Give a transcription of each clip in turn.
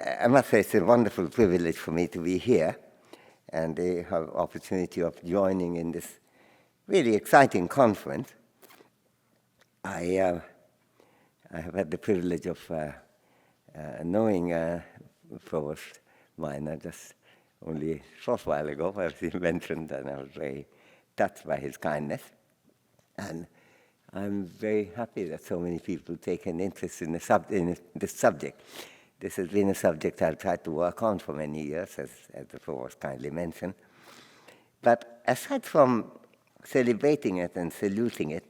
I must say it's a wonderful privilege for me to be here and have opportunity of joining in this really exciting conference. I have had the privilege of knowing Provost Minor just only a short while ago, as he mentioned, and I was very touched by his kindness. And I'm very happy that so many people take an interest in this subject. This has been a subject I've tried to work on for many years, as the Provost kindly mentioned. But aside from celebrating it and saluting it,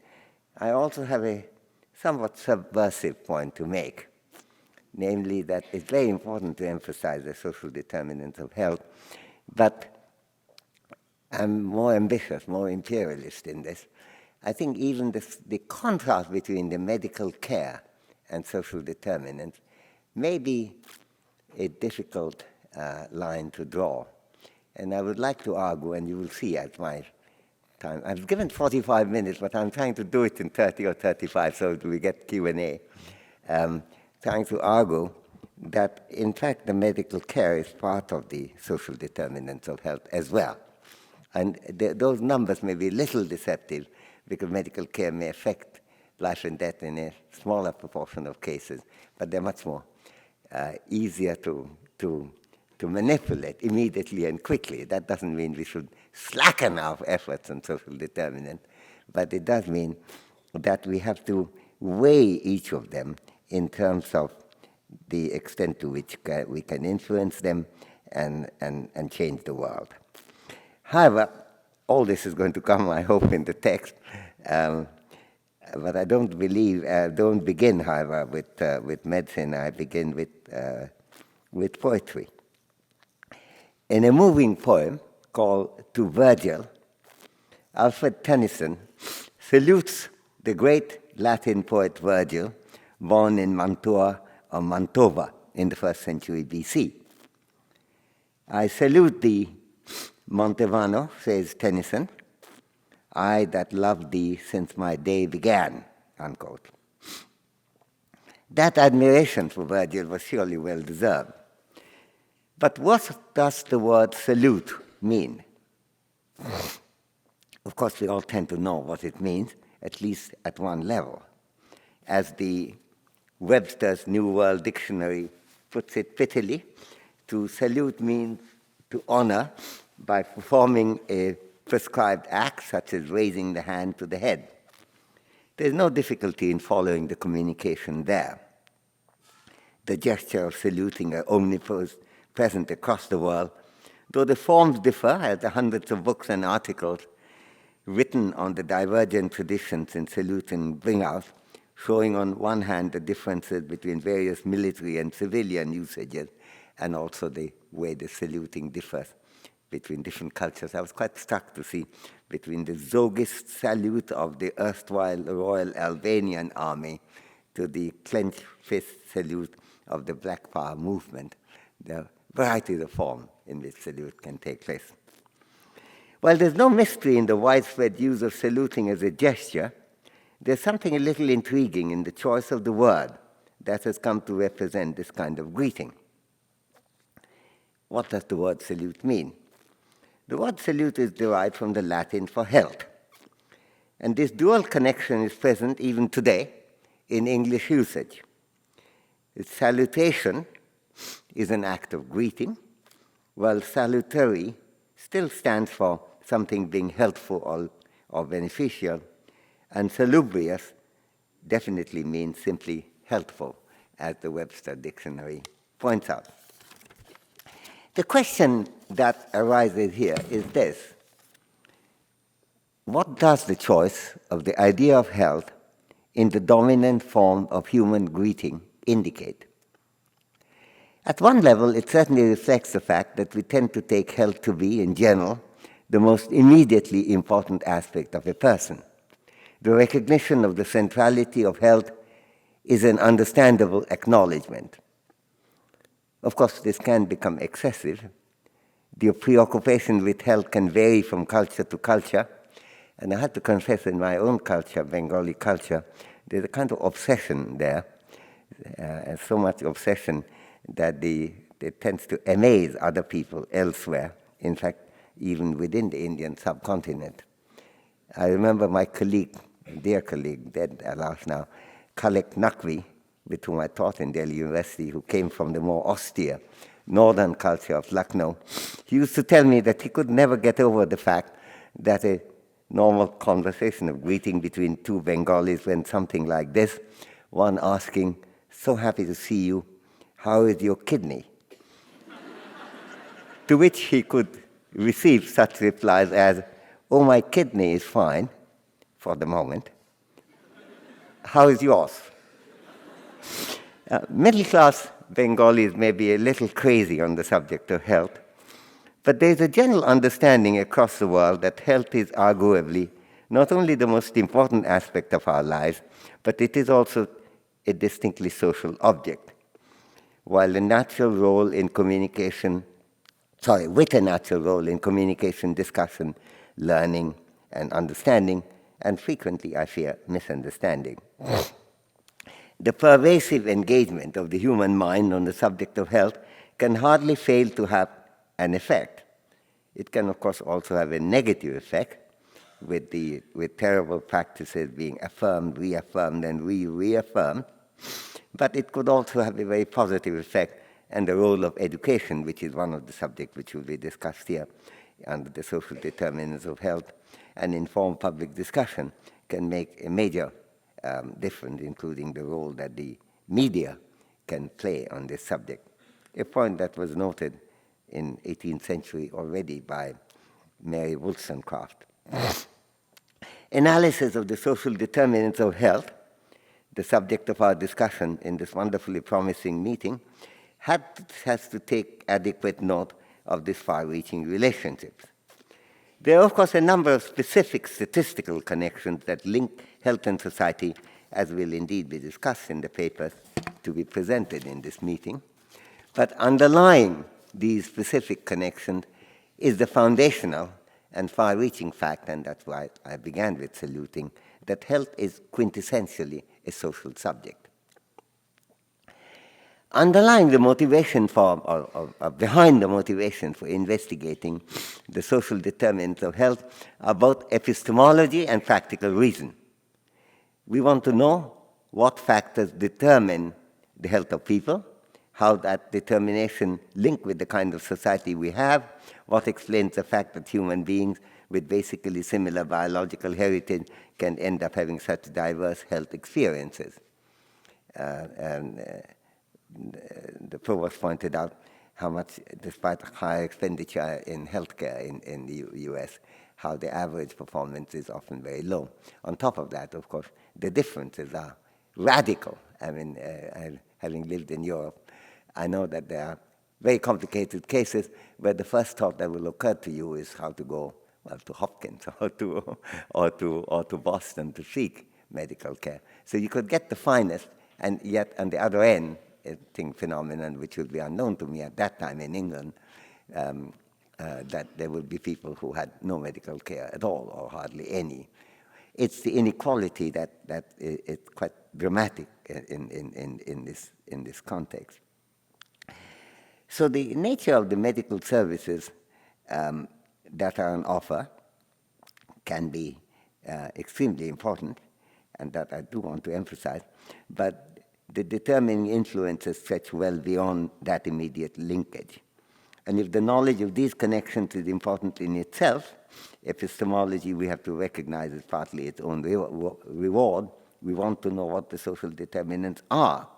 I also have a somewhat subversive point to make, namely that it's very important to emphasize the social determinants of health, but I'm more ambitious, more imperialist in this. I think even the contrast between the medical care and social determinants may be a difficult line to draw. And I would like to argue, and you will see at my time, I've given 45 minutes, but I'm trying to do it in 30 or 35 so that we get Q&A, trying to argue that, in fact, the medical care is part of the social determinants of health as well. And those numbers may be a little deceptive because medical care may affect life and death in a smaller proportion of cases, but they're much more easier to manipulate immediately and quickly. That doesn't mean we should slacken our efforts on social determinant, but it does mean that we have to weigh each of them in terms of the extent to which we can influence them and change the world. However, all this is going to come, I hope, in the text, but I don't begin, however, with medicine. I begin with poetry. In a moving poem called To Virgil, Alfred Tennyson salutes the great Latin poet Virgil, born in Mantua or Mantova in the 1st century BC. I salute thee, Montevano, says Tennyson, I that loved thee since my day began, unquote. That admiration for Virgil was surely well deserved. But what does the word salute mean? Of course, we all tend to know what it means, at least at one level. As the Webster's New World Dictionary puts it prettily, to salute means to honor by performing a prescribed act, such as raising the hand to the head. There's no difficulty in following the communication there. The gesture of saluting are omnipresent across the world, though the forms differ, as the hundreds of books and articles written on the divergent traditions in saluting bring out, showing on one hand the differences between various military and civilian usages, and also the way the saluting differs between different cultures. I was quite struck to see between the Zogist salute of the erstwhile Royal Albanian Army to the clenched fist salute of the Black Power movement, the variety of form in which salute can take place. While there's no mystery in the widespread use of saluting as a gesture, there's something a little intriguing in the choice of the word that has come to represent this kind of greeting. What does the word salute mean? The word salute is derived from the Latin for health. And this dual connection is present even today in English usage. Salutation is an act of greeting, while salutary still stands for something being helpful or beneficial, and salubrious definitely means simply helpful, as the Webster Dictionary points out. The question that arises here is this: what does the choice of the idea of health in the dominant form of human greeting indicate? At one level, it certainly reflects the fact that we tend to take health to be, in general, the most immediately important aspect of a person. The recognition of the centrality of health is an understandable acknowledgement. Of course, this can become excessive. The preoccupation with health can vary from culture to culture. And I have to confess, in my own culture, Bengali culture, there's a kind of obsession there, so much obsession that the it tends to amaze other people elsewhere, in fact, even within the Indian subcontinent. I remember my colleague, dear colleague, dead alas now, Khalek Naqvi, with whom I taught in Delhi University, who came from the more austere northern culture of Lucknow. He used to tell me that he could never get over the fact that a normal conversation of greeting between two Bengalis went something like this, one asking, "So happy to see you, how is your kidney?" To which he could receive such replies as, "Oh, my kidney is fine for the moment. How is yours?" Middle-class Bengalis may be a little crazy on the subject of health, but there is a general understanding across the world that health is arguably not only the most important aspect of our lives, but it is also a distinctly social object. While a natural role in communication, with a natural role in communication, discussion, learning, and understanding, and frequently, I fear, misunderstanding. The pervasive engagement of the human mind on the subject of health can hardly fail to have an effect. It can, of course, also have a negative effect, with terrible practices being affirmed, reaffirmed, and reaffirmed. But it could also have a very positive effect, and the role of education, which is one of the subjects which will be discussed here under the social determinants of health, and informed public discussion can make a major difference, including the role that the media can play on this subject. A point that was noted in 18th century already by Mary Wollstonecraft. Analysis of the social determinants of health, the subject of our discussion in this wonderfully promising meeting, has to take adequate note of these far-reaching relationships. There are, of course, a number of specific statistical connections that link health and society, as will indeed be discussed in the papers to be presented in this meeting. But underlying these specific connections is the foundational and far-reaching fact, and that's why I began with saluting, that health is quintessentially a social subject. Underlying the motivation for, or behind the motivation for investigating the social determinants of health are both epistemology and practical reason. We want to know what factors determine the health of people, how that determination links with the kind of society we have, what explains the fact that human beings with basically similar biological heritage can end up having such diverse health experiences. The Provost pointed out how much, despite higher expenditure in healthcare in the US, how the average performance is often very low. On top of that, of course, the differences are radical. I mean, having lived in Europe, I know that there are very complicated cases where the first thought that will occur to you is how to go, well, to Hopkins or to Boston to seek medical care. So you could get the finest, and yet on the other end, a phenomenon which would be unknown to me at that time in England, that there would be people who had no medical care at all or hardly any. It's the inequality that is quite dramatic in this context. So the nature of the medical services that are on offer can be extremely important, and that I do want to emphasize, but the determining influences stretch well beyond that immediate linkage. And if the knowledge of these connections is important in itself, epistemology we have to recognize as partly its own reward. We want to know what the social determinants are.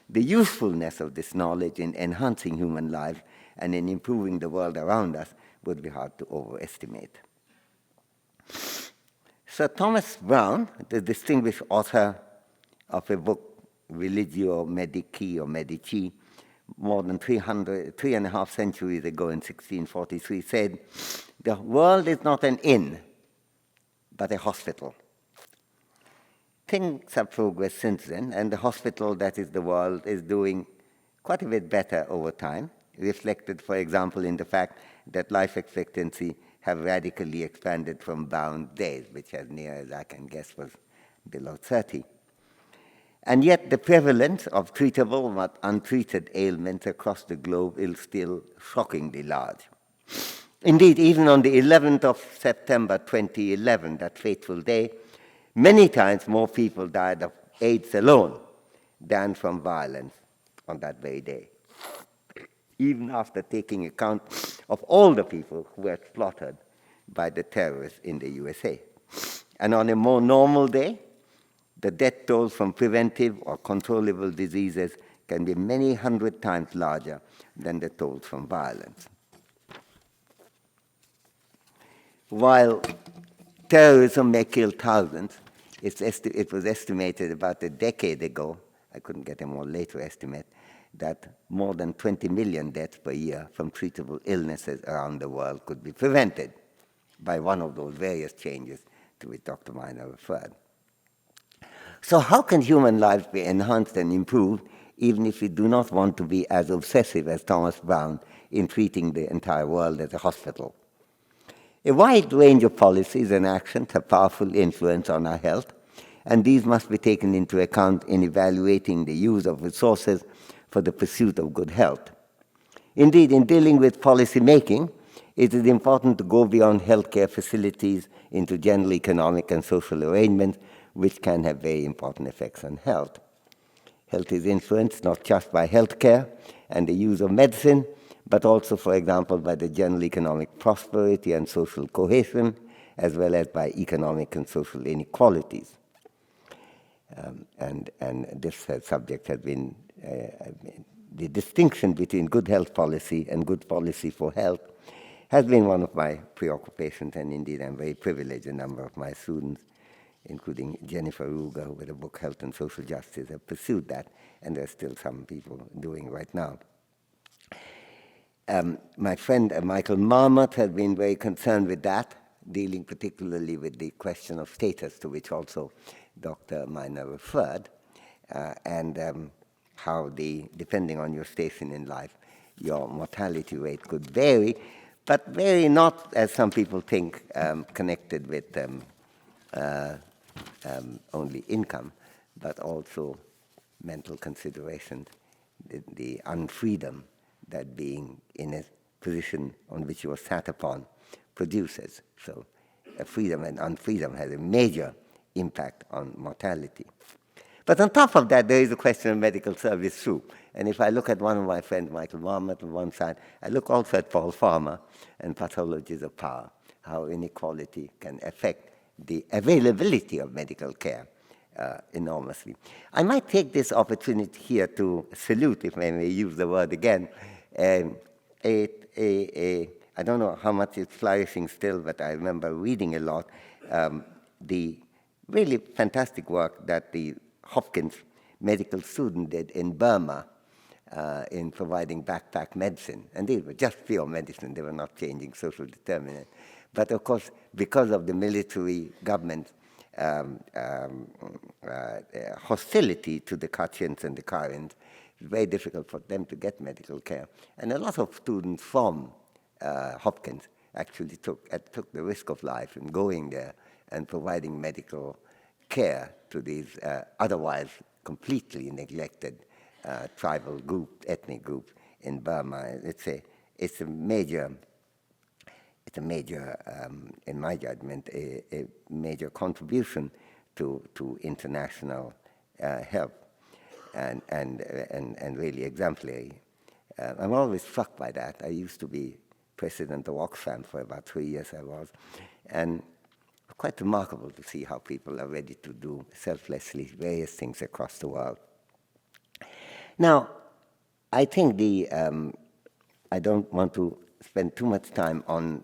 The usefulness of this knowledge in enhancing human life and in improving the world around us would be hard to overestimate. Sir Thomas Browne, the distinguished author of a book, Religio Medici or Medici, more than 3.5 centuries ago in 1643, said, "The world is not an inn, but a hospital." Things have progressed since then, and the hospital that is the world is doing quite a bit better over time, reflected, for example, in the fact that life expectancy have radically expanded from bound days, which as near as I can guess was below 30. And yet the prevalence of treatable but untreated ailments across the globe is still shockingly large. Indeed, even on the 11th of September 2011, that fateful day, many times more people died of AIDS alone than from violence on that very day, even after taking account of all the people who were slaughtered by the terrorists in the USA. And on a more normal day, the death toll from preventive or controllable diseases can be many hundred times larger than the tolls from violence. While terrorism may kill thousands, it was estimated about a decade ago, I couldn't get a more later estimate, that more than 20 million deaths per year from treatable illnesses around the world could be prevented by one of those various changes to which Dr. Miner referred. So how can human lives be enhanced and improved even if we do not want to be as obsessive as Thomas Brown in treating the entire world as a hospital? A wide range of policies and actions have powerful influence on our health, and these must be taken into account in evaluating the use of resources for the pursuit of good health. Indeed, in dealing with policy making, it is important to go beyond healthcare facilities into general economic and social arrangements, which can have very important effects on health. Health is influenced not just by healthcare and the use of medicine, but also, for example, by the general economic prosperity and social cohesion, as well as by economic and social inequalities. And this subject has been, the distinction between good health policy and good policy for health has been one of my preoccupations, and indeed I'm very privileged. A number of my students, including Jennifer Ruger with the book Health and Social Justice, have pursued that, and there's still some people doing right now. My friend Michael Marmot has been very concerned with that, dealing particularly with the question of status, to which also Dr. Miner referred, and how depending on your station in life, your mortality rate could vary, but vary not, as some people think, connected with only income, but also mental considerations, the unfreedom that being in a position on which you are sat upon produces. So freedom and unfreedom has a major impact on mortality. But on top of that, there is a question of medical service too. And if I look at one of my friends, Michael Marmot, on one side, I look also at Paul Farmer and Pathologies of Power, how inequality can affect the availability of medical care enormously. I might take this opportunity here to salute, if I may use the word again, I don't know how much it's flourishing still, but I remember reading a lot, the really fantastic work that the Hopkins medical student did in Burma in providing backpack medicine. And these were just pure medicine. They were not changing social determinants. But of course, because of the military government hostility to the Kachins and the Karens, it's very difficult for them to get medical care. And a lot of students from Hopkins actually took the risk of life in going there and providing medical care to these otherwise completely neglected tribal group, ethnic group in Burma. It's a major, in my judgment, a major contribution to international help. And really exemplary. I'm always struck by that. I used to be president of Oxfam for about 3 years, I was, and quite remarkable to see how people are ready to do selflessly various things across the world. Now, I think I don't want to spend too much time on,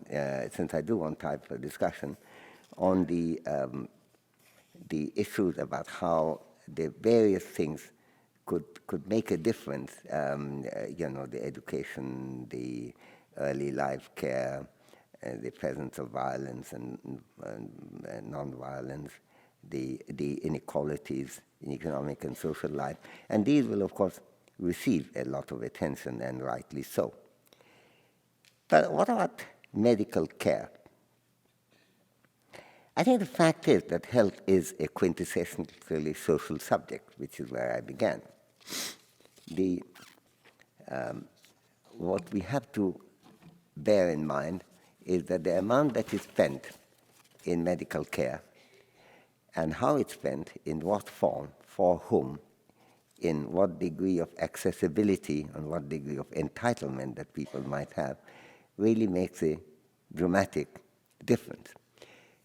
since I do want time for discussion, on the issues about how the various things could make a difference, the education, the early life care, the presence of violence and non-violence, the inequalities in economic and social life. And these will, of course, receive a lot of attention, and rightly so. But what about medical care? I think the fact is that health is a quintessentially social subject, which is where I began. What we have to bear in mind is that the amount that is spent in medical care and how it's spent, in what form, for whom, in what degree of accessibility and what degree of entitlement that people might have, really makes a dramatic difference.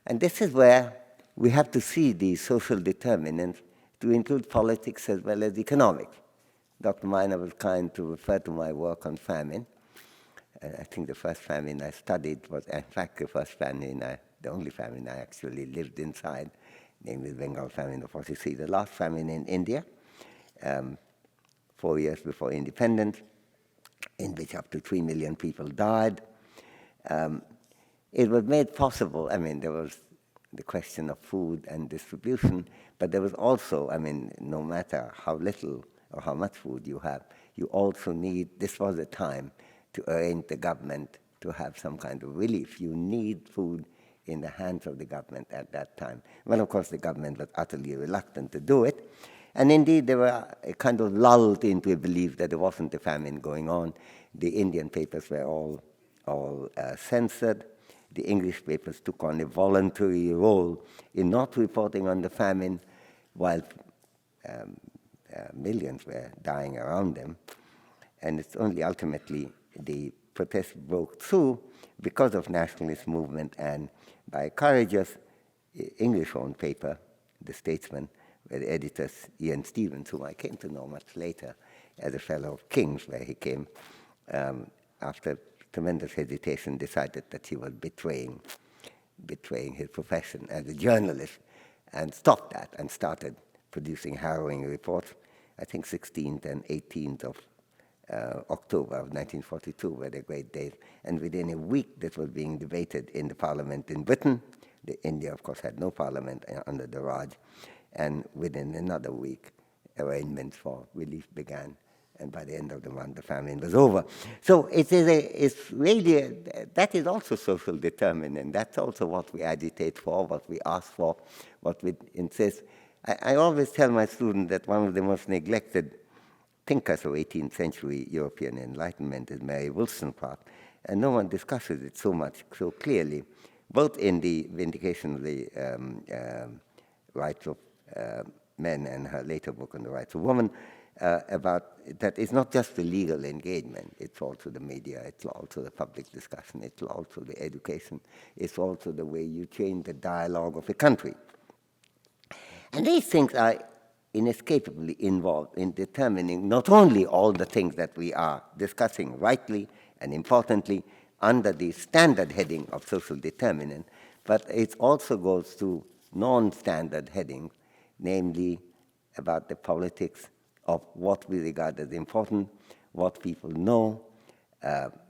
And this is where we have to see these social determinants to include politics as well as economics. Dr. Miner was kind to refer to my work on famine. I think the first famine I studied was, in fact, the first famine, the only famine I actually lived inside, namely the Bengal famine of 43, the last famine in India, 4 years before independence, in which up to 3 million people died. It was made possible, there was the question of food and distribution, but there was also, no matter how little or how much food you have, you also need, this was a time to arrange the government to have some kind of relief. You need food in the hands of the government at that time. Well, of course, the government was utterly reluctant to do it. And indeed, they were kind of lulled into a belief that there wasn't a famine going on. The Indian papers were all censored. The English papers took on a voluntary role in not reporting on the famine, while millions were dying around them. And it's only ultimately the protest broke through because of nationalist movement and by a courageous English-owned paper, The Statesman, where the editors, Ian Stevens, whom I came to know much later as a fellow of King's, where he came after tremendous hesitation, decided that he was betraying his profession as a journalist, and stopped that and started producing harrowing reports. I think 16th and 18th of October of 1942 were the great days. And within a week, this was being debated in the parliament in Britain. India, of course, had no parliament under the Raj. And within another week, arrangements for relief began. And by the end of the month, the famine was over. So it's really, that is also social determinant. That's also what we agitate for, what we ask for, what we insist. I always tell my students that one of the most neglected thinkers of 18th century European Enlightenment is Mary Wollstonecraft, and no one discusses it so much, so clearly, both in the Vindication of the Rights of Men and her later book on the Rights of Women, about that it's not just the legal engagement, it's also the media, it's also the public discussion, it's also the education, it's also the way you change the dialogue of a country. And these things are inescapably involved in determining not only all the things that we are discussing rightly and importantly under the standard heading of social determinant, but it also goes to non-standard headings, namely about the politics of what we regard as important, what people know.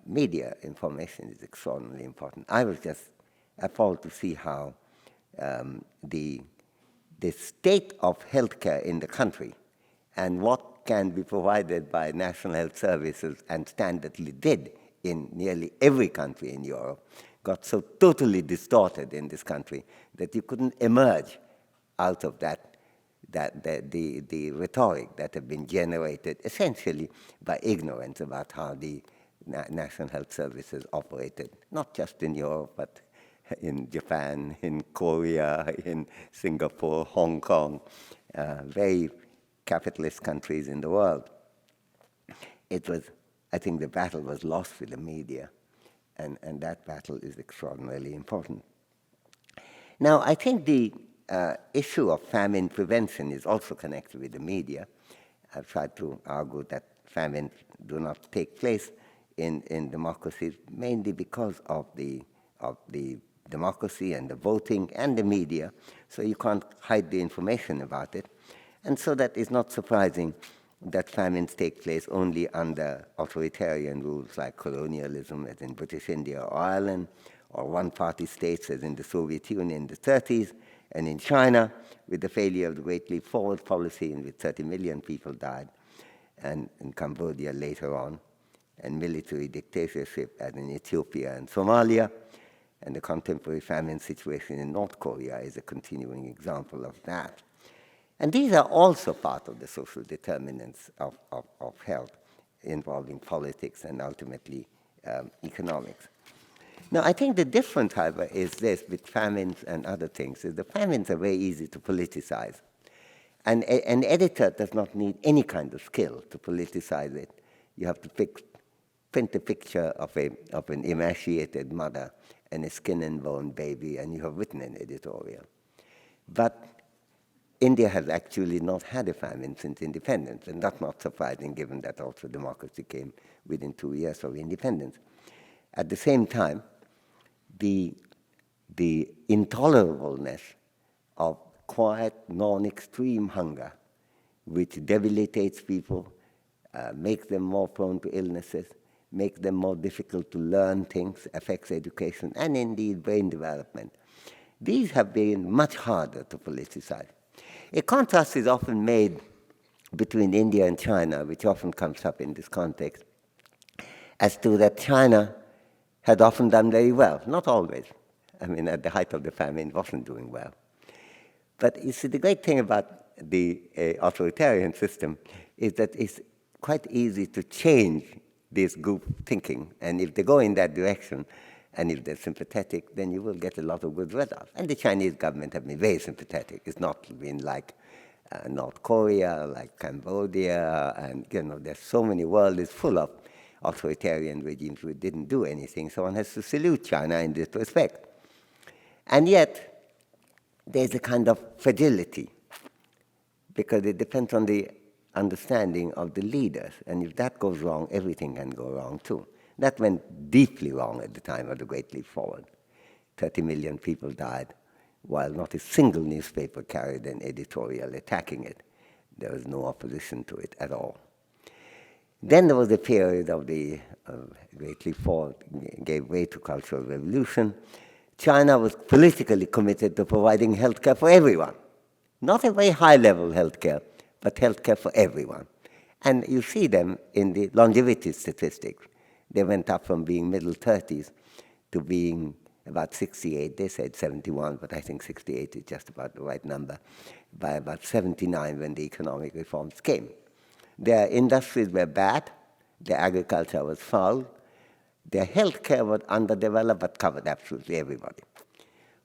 Media information is extraordinarily important. I was just appalled to see how the state of healthcare in the country and what can be provided by National Health Services and standardly did in nearly every country in Europe got so totally distorted in this country that you couldn't emerge out of the rhetoric that had been generated essentially by ignorance about how the National Health Services operated, not just in Europe, but in Japan, in Korea, in Singapore, Hong Kong, very capitalist countries in the world. It was, I think the battle was lost with the media, and that battle is extraordinarily important. Now, I think the issue of famine prevention is also connected with the media. I've tried to argue that famines do not take place in democracies mainly because of the democracy and the voting and the media, so you can't hide the information about it. And so that is not surprising that famines take place only under authoritarian rules like colonialism, as in British India or Ireland, or one-party states, as in the Soviet Union in the 30s, and in China, with the failure of the Great Leap Forward policy, in which 30 million people died, and in Cambodia later on, and military dictatorship, as in Ethiopia and Somalia. And the contemporary famine situation in North Korea is a continuing example of that. And these are also part of the social determinants of health, involving politics and ultimately economics. Now, I think the difference, however, is this with famines and other things, is the famines are very easy to politicize. And an editor does not need any kind of skill to politicize it. You have to print a picture of an emaciated mother and a skin and bone baby, and you have written an editorial. But India has actually not had a famine since independence, and that's not surprising given that also democracy came within 2 years of independence. At the same time, the intolerableness of quiet, non-extreme hunger, which debilitates people, makes them more prone to illnesses, makes them more difficult to learn things, affects education, and indeed brain development. These have been much harder to politicize. A contrast is often made between India and China, which often comes up in this context, as to that China had often done very well, not always. I mean, at the height of the famine, it wasn't doing well. But you see, the great thing about the authoritarian system is that it's quite easy to change this group thinking. And if they go in that direction, and if they're sympathetic, then you will get a lot of good results. And the Chinese government have been very sympathetic. It's not been like North Korea, like Cambodia, and there's so many, world is full of authoritarian regimes who didn't do anything. So one has to salute China in this respect. And yet, there's a kind of fragility, because it depends on the understanding of the leaders. And if that goes wrong, everything can go wrong too. That went deeply wrong at the time of the Great Leap Forward. 30 million people died, while not a single newspaper carried an editorial attacking it. There was no opposition to it at all. Then there was a period of the Great Leap Forward, gave way to Cultural Revolution. China was politically committed to providing healthcare for everyone. Not a very high-level healthcare, but healthcare for everyone. And you see them in the longevity statistics. They went up from being middle 30s to being about 68. They said 71, but I think 68 is just about the right number, by about 79 when the economic reforms came. Their industries were bad. Their agriculture was foul. Their healthcare was underdeveloped, but covered absolutely everybody.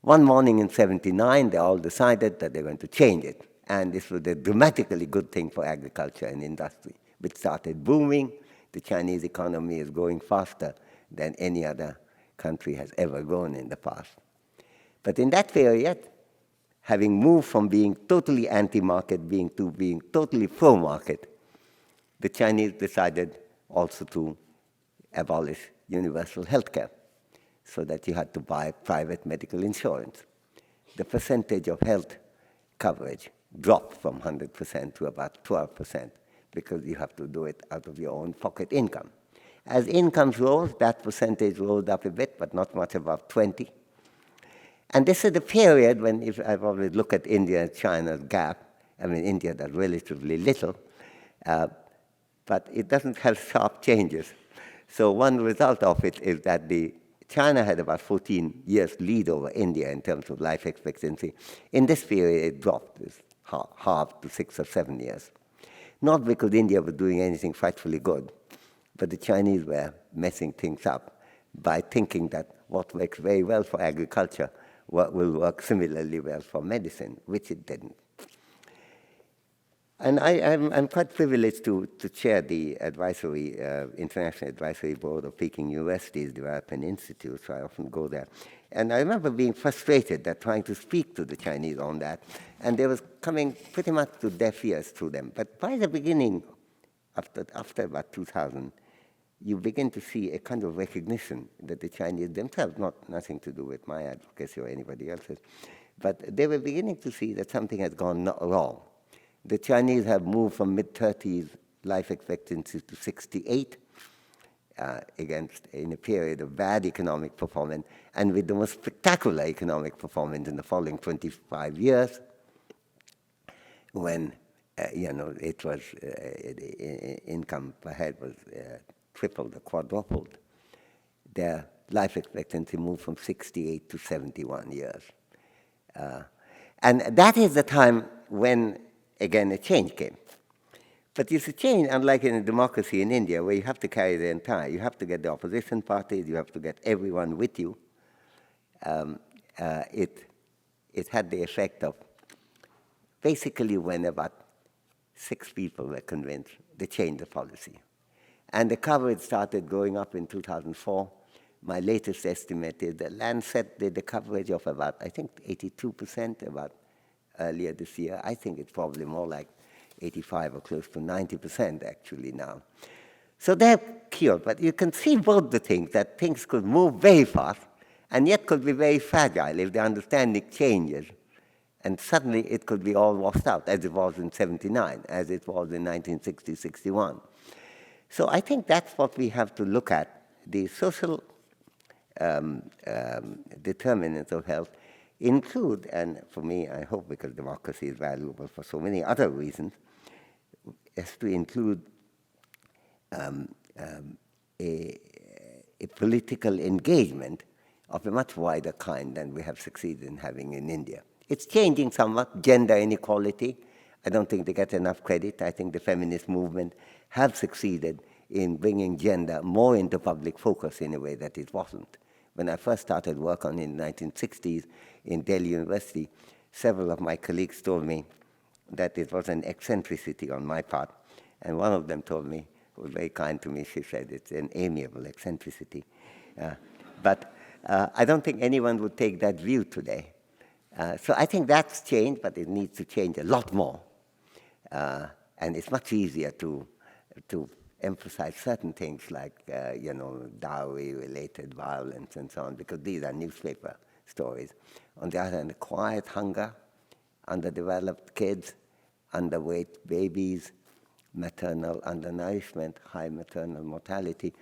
One morning in 79, they all decided that they're going to change it. And this was a dramatically good thing for agriculture and industry, which started booming. The Chinese economy is growing faster than any other country has ever grown in the past. But in that period, having moved from being totally anti-market to being totally pro-market, the Chinese decided also to abolish universal health care, so that you had to buy private medical insurance. The percentage of health coverage dropped from 100% to about 12%, because you have to do it out of your own pocket income. As incomes rose, that percentage rose up a bit, but not much above 20. And this is the period when, if I always look at India and China's gap, I mean, India does relatively little, but it doesn't have sharp changes. So one result of it is that China had about 14 years lead over India in terms of life expectancy. In this period, it dropped, half to 6 or 7 years. Not because India was doing anything frightfully good, but the Chinese were messing things up by thinking that what works very well for agriculture will work similarly well for medicine, which it didn't. And I'm quite privileged to chair the advisory, International Advisory Board of Peking University's Development Institute, so I often go there. And I remember being frustrated at trying to speak to the Chinese on that, and they was coming pretty much to deaf ears to them. But by the beginning, after about 2000, you begin to see a kind of recognition that the Chinese themselves, nothing to do with my advocacy or anybody else's, but they were beginning to see that something has gone wrong. The Chinese have moved from mid-30s life expectancy to 68, in a period of bad economic performance, and with the most spectacular economic performance in the following 25 years, when it was income per head was tripled or quadrupled. Their life expectancy moved from 68 to 71 years. And that is the time when, again, a change came. But it's a change, unlike in a democracy in India, where you have to carry the entire, you have to get the opposition parties, you have to get everyone with you. It had the effect of basically when about 6 people were convinced to change the policy. And the coverage started going up in 2004. My latest estimate is that Lancet did the coverage of about, I think, 82% about earlier this year. I think it's probably more like 85 or close to 90% actually now. So they're cured, but you can see both the things, that things could move very fast and yet could be very fragile if the understanding changes. And suddenly it could be all washed out, as it was in 79, as it was in 1960, 61. So I think that's what we have to look at. The social determinants of health include, and for me, I hope because democracy is valuable for so many other reasons, is to include a political engagement of a much wider kind than we have succeeded in having in India. It's changing somewhat. Gender inequality, I don't think they get enough credit. I think the feminist movement have succeeded in bringing gender more into public focus in a way that it wasn't. When I first started work on it in the 1960s in Delhi University, several of my colleagues told me that it was an eccentricity on my part. And one of them told me, who was very kind to me, she said, it's an amiable eccentricity. But I don't think anyone would take that view today. So I think that's changed, but it needs to change a lot more. And it's much easier to emphasize certain things like, dowry-related violence and so on, because these are newspaper stories. On the other hand, the quiet hunger, underdeveloped kids, underweight babies, maternal undernourishment, high maternal mortality,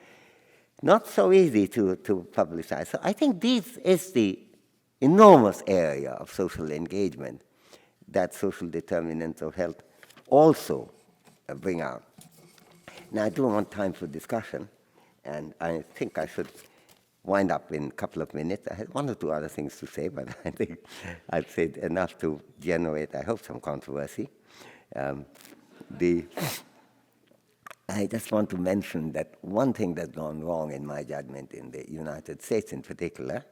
not so easy to publicize. So I think this is the enormous area of social engagement that social determinants of health also bring out. Now, I do want time for discussion, and I think I should wind up in a couple of minutes. I had 1 or 2 other things to say, but I think I've said enough to generate, I hope, some controversy. I just want to mention that one thing that's gone wrong in my judgment in the United States in particular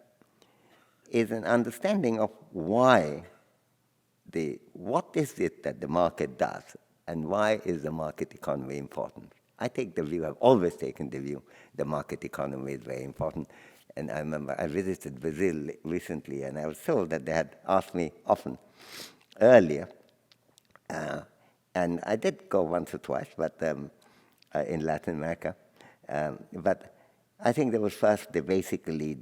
is an understanding of what is it that the market does and why is the market economy important. I take the view, I've always taken the view, the market economy is very important. And I remember I visited Brazil recently, and I was told that they had asked me often earlier, and I did go once or twice, but in Latin America. But I think there was first basically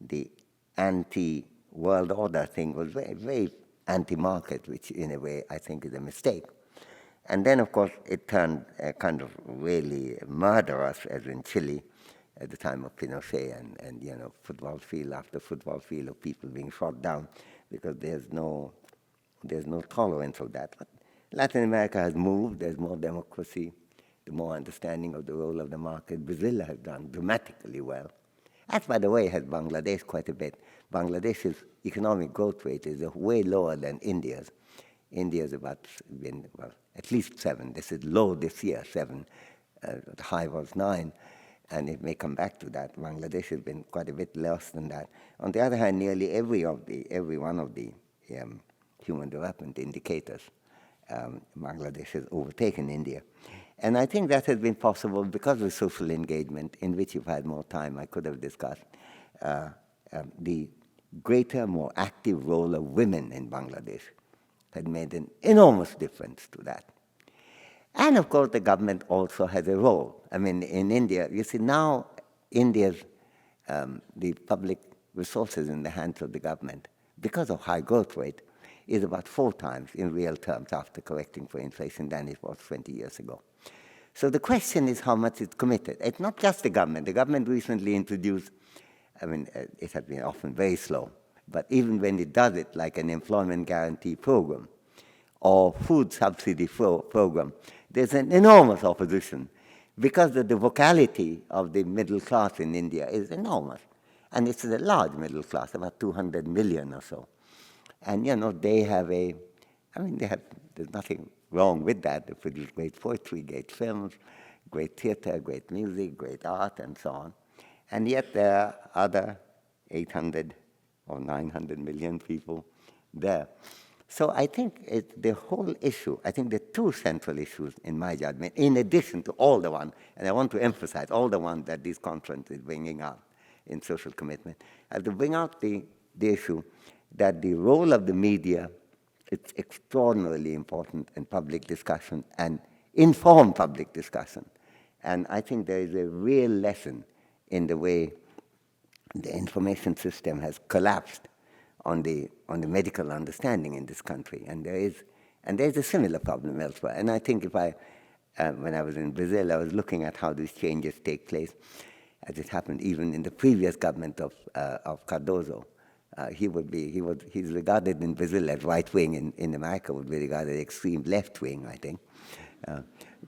the anti-world order thing was very, very anti-market, which in a way I think is a mistake. And then, of course, it turned kind of really murderous, as in Chile, at the time of Pinochet, and football field after football field of people being shot down, because there's no tolerance of that. But Latin America has moved. There's more democracy, the more understanding of the role of the market. Brazil has done dramatically well. As, by the way, has Bangladesh quite a bit. Bangladesh's economic growth rate is way lower than India's. India's been at least 7. This is low this year, 7. The high was 9, and it may come back to that. Bangladesh has been quite a bit less than that. On the other hand, nearly every one of the human development indicators, Bangladesh has overtaken India. And I think that has been possible because of social engagement, in which if I had more time, I could have discussed the greater, more active role of women in Bangladesh had made an enormous difference to that. And of course, the government also has a role. I mean, in India, you see now India's, the public resources in the hands of the government, because of high growth rate, is about 4 times in real terms after correcting for inflation than it was 20 years ago. So the question is how much is committed. It's not just the government. The government recently introduced, it has been often very slow, but even when it does it, like an employment guarantee program or food subsidy program, there's an enormous opposition because the vocality of the middle class in India is enormous. And it's a large middle class, about 200 million or so. And, they have there's nothing wrong with that. They produce great poetry, great films, great theater, great music, great art, and so on. And yet there are other 800 or 900 million people there. So I think the whole issue, I think the two central issues in my judgment, in addition to all the one, and I want to emphasize all the one that this conference is bringing out in social commitment, I have to bring out the issue that the role of the media is extraordinarily important in public discussion and informed public discussion. And I think there is a real lesson in the way the information system has collapsed on the medical understanding in this country, and there is a similar problem elsewhere. And I think when I was in Brazil, I was looking at how these changes take place, as it happened even in the previous government of Cardoso. He's regarded in Brazil as right wing. In America, would be regarded as extreme left wing, I think.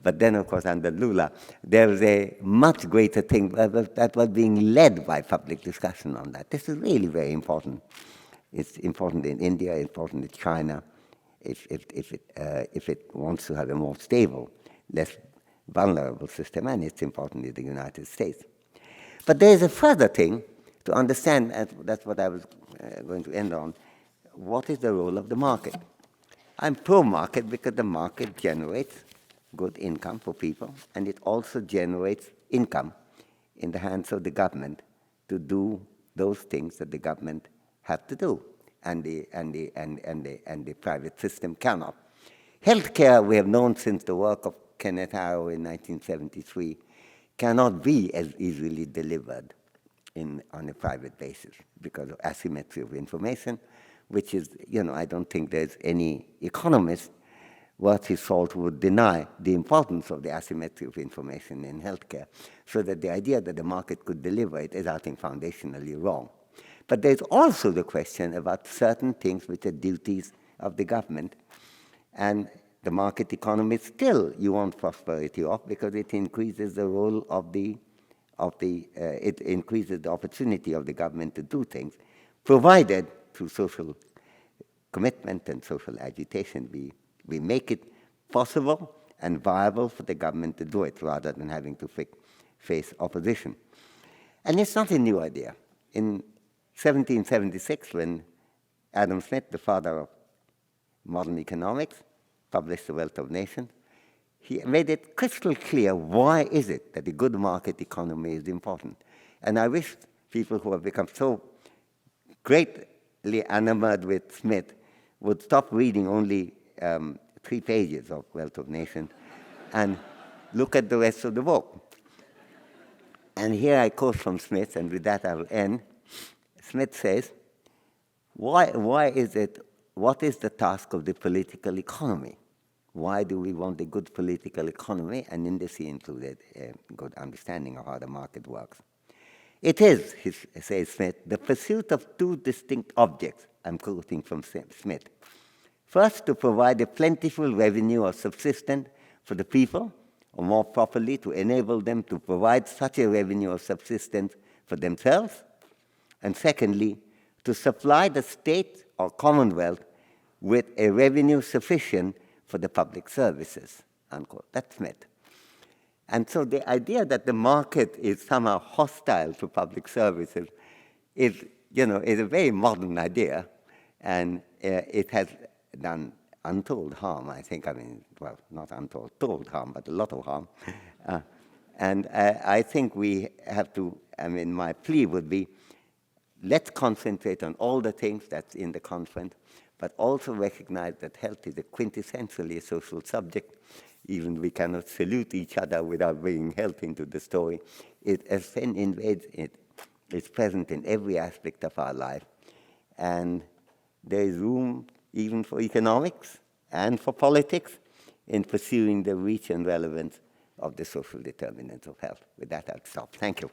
But then, of course, under Lula, there was a much greater thing that was being led by public discussion on that. This is really very important. It's important in India, important in China, if it wants to have a more stable, less vulnerable system, and it's important in the United States. But there is a further thing to understand, and that's what I was going to end on. What is the role of the market? I'm pro-market because the market generates good income for people, and it also generates income in the hands of the government to do those things that the government have to do, and the private system cannot. Healthcare, we have known since the work of Kenneth Arrow in 1973, cannot be as easily delivered on a private basis because of asymmetry of information, which is, I don't think there's any economist worth his salt who would deny the importance of the asymmetry of information in healthcare, so that the idea that the market could deliver it is, I think, foundationally wrong. But there's also the question about certain things which are duties of the government, and the market economy still you want prosperity of, because it increases the role it increases the opportunity of the government to do things, provided through social commitment and social agitation we make it possible and viable for the government to do it rather than having to face opposition. And it's not a new idea. In 1776, when Adam Smith, the father of modern economics, published The Wealth of Nations, he made it crystal clear why is it that a good market economy is important. And I wish people who have become so greatly enamored with Smith would stop reading only 3 pages of Wealth of Nations and look at the rest of the book. And here I quote from Smith, and with that I will end. Smith says, why is it, what is the task of the political economy? Why do we want a good political economy? And in this he included a good understanding of how the market works. It is, says Smith, the pursuit of 2 distinct objects. I'm quoting from Smith. First, to provide a plentiful revenue of subsistence for the people, or more properly, to enable them to provide such a revenue of subsistence for themselves. And secondly, to supply the state or commonwealth with a revenue sufficient for the public services, unquote. That's Smith. And so the idea that the market is somehow hostile to public services is a very modern idea, and it has done untold harm, I think. Well, not untold, told harm, but a lot of harm. And I think we have to, my plea would be, let's concentrate on all the things that's in the conference, but also recognize that health is a quintessentially social subject. Even we cannot salute each other without bringing health into the story. As Sen invades it, it's present in every aspect of our life. And there is room even for economics and for politics in pursuing the reach and relevance of the social determinants of health. With that, I'll stop. Thank you.